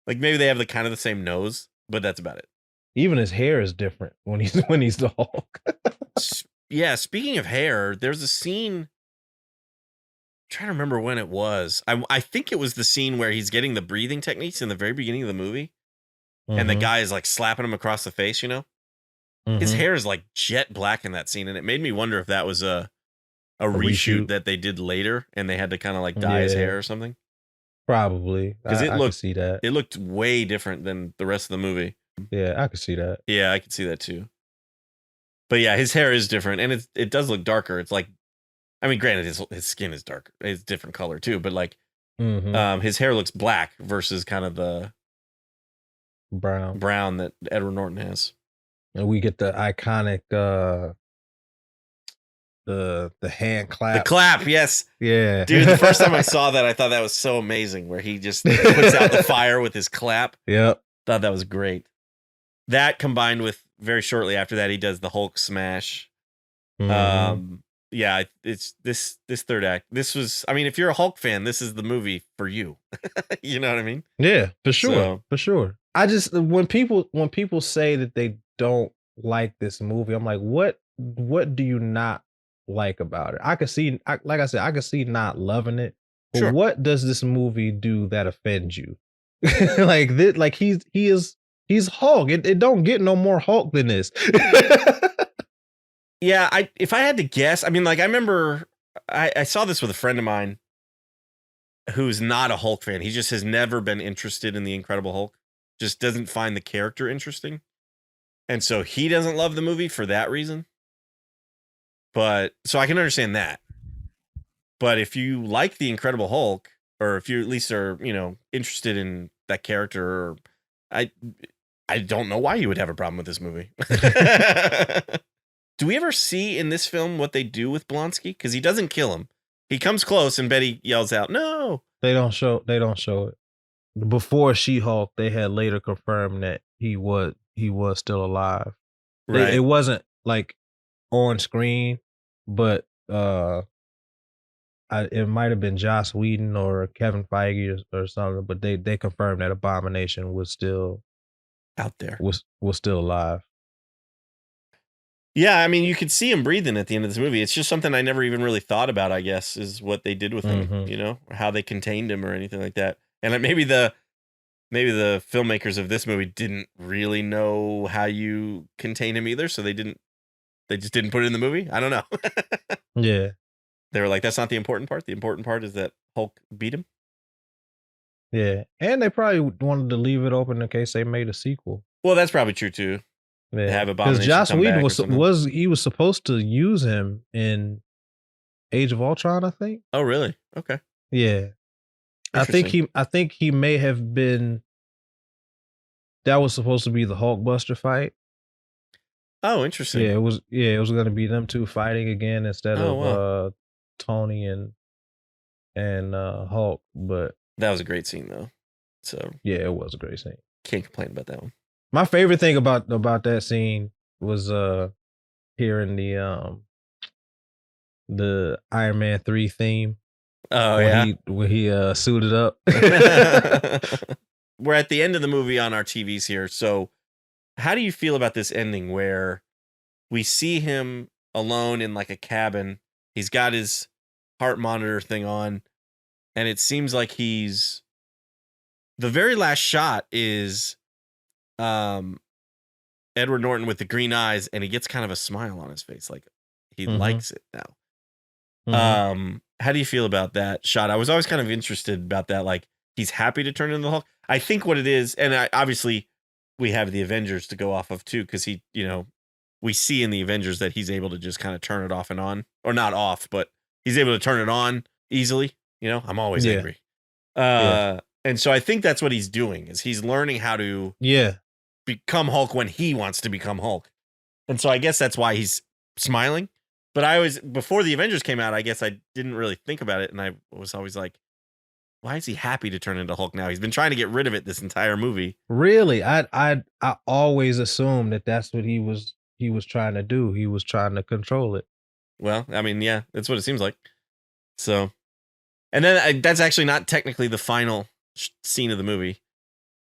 Like maybe they have the kind of the same nose, but that's about it. Even his hair is different when he's the Hulk. Yeah, speaking of hair, there's a scene. I'm trying to remember when it was. I think it was the scene where he's getting the breathing techniques in the very beginning of the movie. And the guy is like slapping him across the face, you know? His hair is like jet black in that scene, and it made me wonder if that was a reshoot that they did later, and they had to kind of like dye his hair or something. Probably, because I could see that. It looked way different than the rest of the movie. Yeah, I could see that. Yeah, I could see that too. But yeah, his hair is different, and it does look darker. It's like, I mean, granted, his skin is darker, it's different color too, but like, his hair looks black versus kind of the brown that Edward Norton has. And we get the iconic the hand clap. The clap, yes. Yeah. Dude, the first time I saw that, I thought that was so amazing, where he just puts out the fire with his clap. Yep. Thought that was great. That combined with very shortly after that, he does the Hulk smash. Yeah, it's this third act. This was, I mean, if you're a Hulk fan, this is the movie for you. You know what I mean? Yeah, for sure. For sure. I just, when people say that they don't like this movie, I'm like, what do you not like about it? I could see, like I said, I could see not loving it. But Sure. What does this movie do that offends you? Like this, like he's Hulk. It don't get no more Hulk than this. Yeah, if I had to guess, I mean, like I remember I saw this with a friend of mine who's not a Hulk fan. He just has never been interested in the Incredible Hulk. Just doesn't find the character interesting. And so he doesn't love the movie for that reason. But so I can understand that. But if you like the Incredible Hulk, or if you at least are, you know, interested in that character, or I don't know why you would have a problem with this movie. Do we ever see in this film what they do with Blonsky? Because he doesn't kill him. He comes close and Betty yells out, "No!" They don't show it. Before She-Hulk, they had later confirmed that he was still alive. Right. It wasn't like on screen, but it might have been Joss Whedon or Kevin Feige or something, but they confirmed that Abomination was still out there. Was still alive. Yeah, I mean, you could see him breathing at the end of this movie. It's just something I never even really thought about, I guess, is what they did with him, Hmm. you know, or how they contained him or anything like that. And maybe the filmmakers of this movie didn't really know how you contain him either, so they just didn't put it in the movie. I don't know. Yeah, They were like, that's not the important part. The important part is that Hulk beat him. yeah, and they probably wanted to leave it open in case they made a sequel. Well, that's probably true too. To Yeah, have because Abomination Joss come Whedon back or something. was supposed to use him in Age of Ultron, I think. Oh, really? Okay. Yeah, Interesting. I think he may have been. That was supposed to be the Hulkbuster fight. Oh, interesting. Yeah, it was gonna be them two fighting again instead Oh, of wow. Tony and Hulk. But That was a great scene though. So yeah, it was a great scene. can't complain about that one. My favorite thing about that scene was hearing the Iron Man 3 theme Oh, yeah. when he suited up. We're at the end of the movie on our TVs here. So how do you feel about this ending where we see him alone in like a cabin? He's got his heart monitor thing on, and it seems like he's the very last shot is um Edward Norton with the green eyes, and he gets kind of a smile on his face, like he Mhm. likes it now. Mhm. How do you feel about that shot? I was always kind of interested about that. Like he's happy to turn into the Hulk. I think what it is, and obviously we have the Avengers to go off of too, because he, you know, we see in the Avengers that he's able to just kind of turn it off and on, or not off, but he's able to turn it on easily. You know, I'm always Yeah. angry. Yeah. And so I think that's what he's doing is he's learning how to Yeah. become Hulk when he wants to become Hulk. And so I guess that's why he's smiling. But I was before the Avengers came out, I guess I didn't really think about it, and I was always like, why is he happy to turn into Hulk now? He's been trying to get rid of it this entire movie. Really, I always assumed that that's what he was trying to do. He was trying to control it. Well, I mean, yeah, that's what it seems like. So, and then that's actually not technically the final scene of the movie,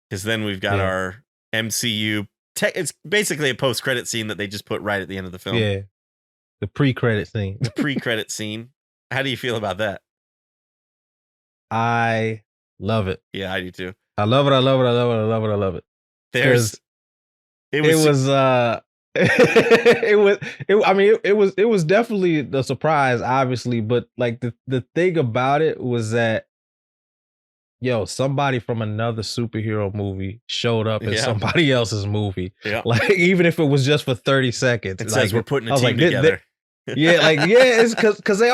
because then we've got Yeah. our MCU. It's basically a post-credit scene that they just put right at the end of the film. Yeah. The pre-credit scene. The pre-credit scene. How do you feel about that? I love it. Yeah, I do too. I love it. I love it. I love it. I love it. I love it. There's Because it it was was it was definitely the surprise, obviously, but like the thing about it was that somebody from another superhero movie showed up in yeah, somebody else's movie. yeah. Like even if it was just for 30 seconds. It Like says we're putting I a was team like, together. yeah, like yeah, it's because they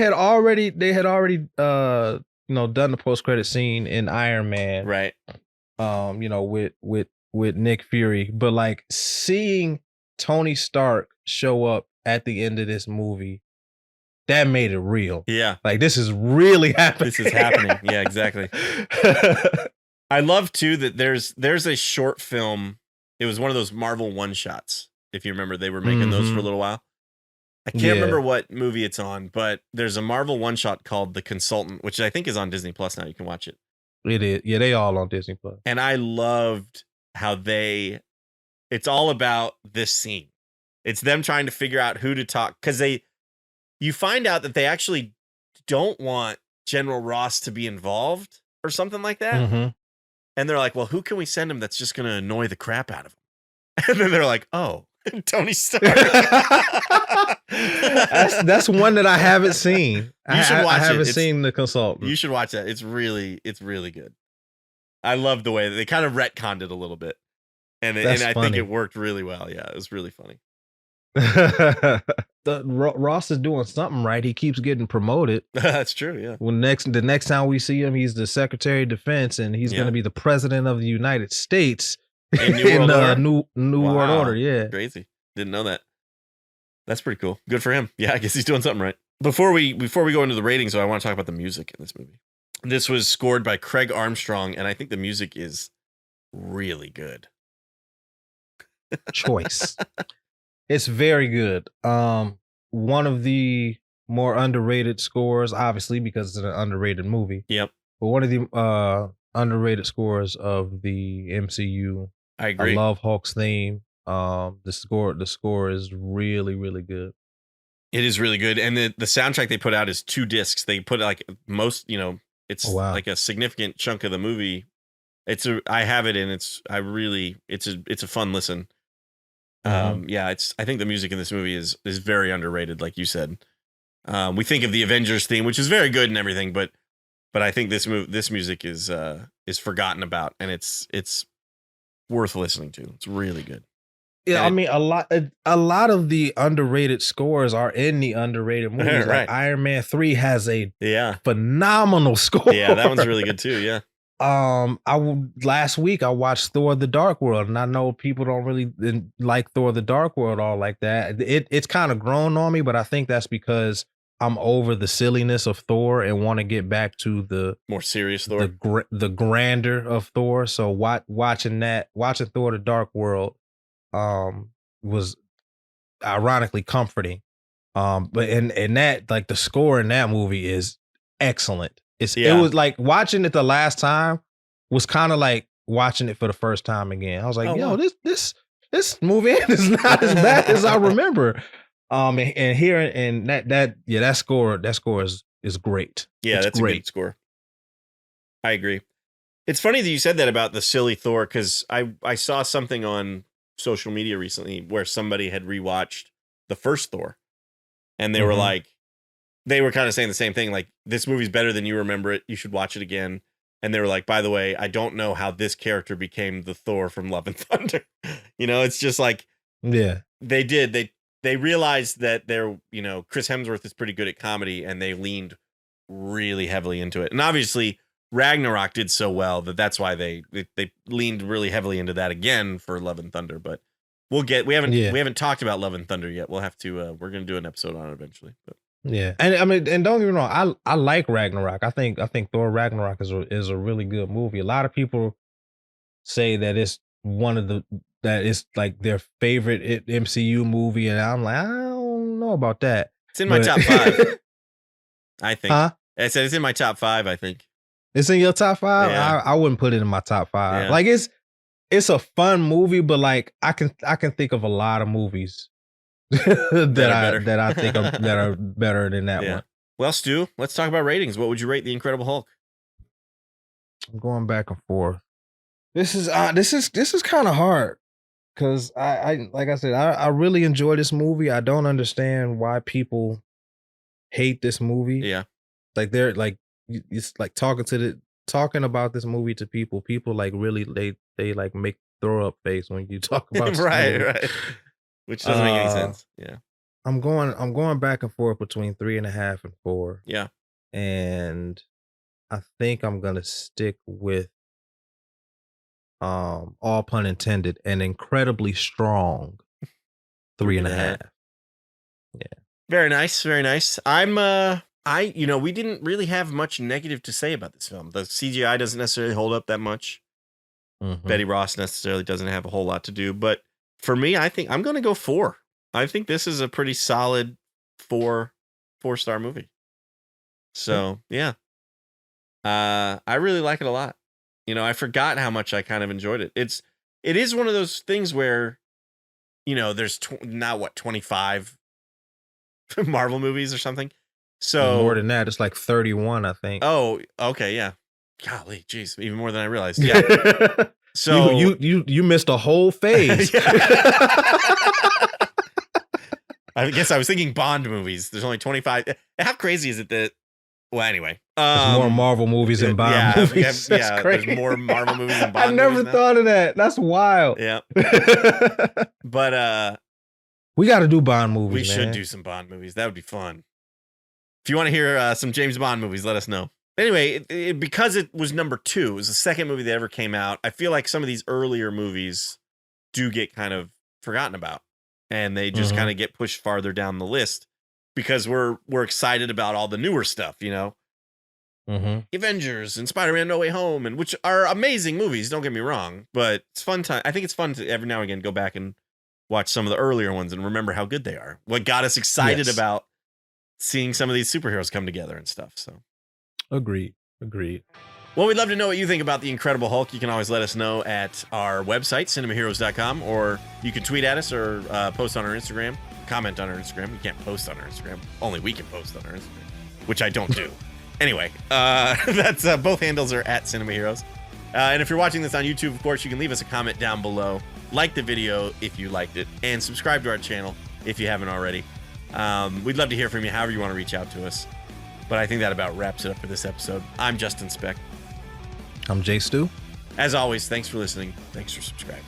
had already done the post credit scene in Iron Man, Right. with Nick Fury, but like seeing Tony Stark show up at the end of this movie, that made it real. Yeah. Like this is really happening. This is happening. Yeah, exactly. I love too that there's a short film. It was one of those Marvel one shots. If you remember, they were making those for a little while. I can't remember what movie it's on, but there's a Marvel one shot called The Consultant, which I think is on Disney Plus now. You can watch it. It is. Yeah, they all on Disney Plus. And I loved how it's all about this scene. It's them trying to figure out who to talk, because you find out that they actually don't want General Ross to be involved or something like that. Mm-hmm. And they're like, well, who can we send him that's just going to annoy the crap out of him? And then they're like, oh, Tony Stark. that's one that I haven't seen. You should watch it. I haven't seen The Consultant. You should watch that. It's really good. I love the way that they kind of retconned it a little bit. And I think it worked really well. Yeah, it was really funny. Ross is doing something right. He keeps getting promoted. That's true. Yeah. The next time we see him, he's the Secretary of Defense, and he's going to be the President of the United States in New World Order. Yeah, crazy. Didn't know that. That's pretty cool. Good for him. Yeah, I guess he's doing something right. Before we go into the ratings, though, I want to talk about the music in this movie. This was scored by Craig Armstrong, and I think the music is really good. Choice. It's very good. One of the more underrated scores, obviously, because it's an underrated movie. Yep. But one of the underrated scores of the MCU. I agree. I love Hulk's theme. The score is really, really good. It is really good, and the soundtrack they put out is 2 discs. They put like most, Oh, it's wow. like a significant chunk of the movie. I have it, and it's a fun listen. Mhm. Yeah, I think the music in this movie is very underrated, like you said. We think of the Avengers theme, which is very good and everything, but I think this music is forgotten about, and it's worth listening to. It's really good. Yeah, And I mean, a lot of the underrated scores are in the underrated movies. Like right. Iron Man 3 has a Yeah. phenomenal Yeah, that one's score. really good too. Yeah. Last week I watched Thor: The Dark World, and I know people don't really like Thor: The Dark World all like that. It's kind of grown on me, but I think that's because I'm over the silliness of Thor and want to get back to More serious Thor. the grandeur of Thor. So watching Thor: The Dark World um was ironically comforting. But in that, like, the score in that movie is excellent. It Yeah. was like watching it the last time was kind of like watching it for the first time again. I was like, Oh yo, wow. this movie is not as bad as I remember. And hearing and that score is great. Yeah, It's that's a good great. score. I agree. It's funny that you said that about the silly Thor, because I saw something on social media recently where somebody had rewatched the first Thor, and Hmm. they were kind of saying the same thing, like, this movie's better than you remember it. You should watch it again. And they were like, by the way, I don't know how this character became the Thor from Love and Thunder. It's just like Yeah. they did. They realized that Chris Hemsworth is pretty good at comedy, and they leaned really heavily into it. And obviously Ragnarok did so well that's why they leaned really heavily into that again for Love and Thunder. But Yeah. we haven't talked about Love and Thunder yet. We'll have to we're gonna do an episode on it eventually. But Yeah, and I mean, and don't get me wrong, I like Ragnarok. I think Thor Ragnarok is a really good movie. A lot of people say that it's one of the that it's like their favorite MCU movie, and I'm like, I don't know about that. it's in my But top 5, I think. huh? I said it's in my top 5, I think. It's in your top five? Yeah. I wouldn't put it in my top five. Yeah. Like it's a fun movie, but like I can think of a lot of movies That are better. that I think that are better than that Yeah. one. Well, Stu, let's talk about ratings. What would you rate The Incredible Hulk? I'm going back and forth. This is kind of hard because I like I said I really enjoy this movie. I don't understand why people hate this movie. Yeah. Like they're like it's like talking about this movie to people. People like really they like make throw up face when you talk about this Right, movie. right. Which doesn't make any Uh, sense. Yeah. I'm going back and forth between 3.5 and 4, Yeah. and I think I'm gonna stick with all pun intended, an incredibly strong three Three and and a a half. half. Yeah. Very nice, very nice. We didn't really have much negative to say about this film. The CGI doesn't necessarily hold up that much. Mhm. Betty Ross necessarily doesn't have a whole lot to do, but for me, I think I'm going to go 4. I think this is a pretty solid 4 star movie. Okay. So, yeah. I really like it a lot. I forgot how much I kind of enjoyed it. It is one of those things where, there's now what, 25 Marvel movies or something. More So, than that, it's like 31, I think. oh, okay, yeah. Golly, geez, even more than I realized. Yeah. You So, you you you missed a whole phase. I guess I was thinking Bond movies. There's only 25. How crazy is it that? Well, anyway. There's more Marvel movies than Bond Yeah, movies. That's there's crazy. more Marvel movies than I Bond movies never now. thought of that. That's wild. Yeah. But We got to do Bond we movies, should man. do some Bond movies. That would be fun. If you want to hear some James Bond movies, let us know. Anyway, because it was number 2, it was the second movie that ever came out. I feel like some of these earlier movies do get kind of forgotten about, and they just kind Mhm. of get pushed farther down the list because we're excited about all the newer stuff. Mhm. Avengers and Spider-Man No Way Home, and which are amazing movies, don't get me wrong, but it's fun time. I think it's fun to every now and again go back and watch some of the earlier ones and remember how good they are. What got us excited Yes. about seeing some of these superheroes come together and stuff. So Agreed. Agreed. Well, we'd love to know what you think about The Incredible Hulk. You can always let us know at our website, cinemaheroes.com, or you can tweet at us or post on our Instagram, comment on our Instagram. You can't post on our Instagram. Only we can post on our Instagram, which I don't do. Anyway, that's both handles are at Cinema Heroes. And if you're watching this on YouTube, of course, you can leave us a comment down below. Like the video if you liked it, and subscribe to our channel if you haven't already. We'd love to hear from you however you want to reach out to us. But I think that about wraps it up for this episode. I'm Justin Speck. I'm Jay Stu. As always, thanks for listening. Thanks for subscribing.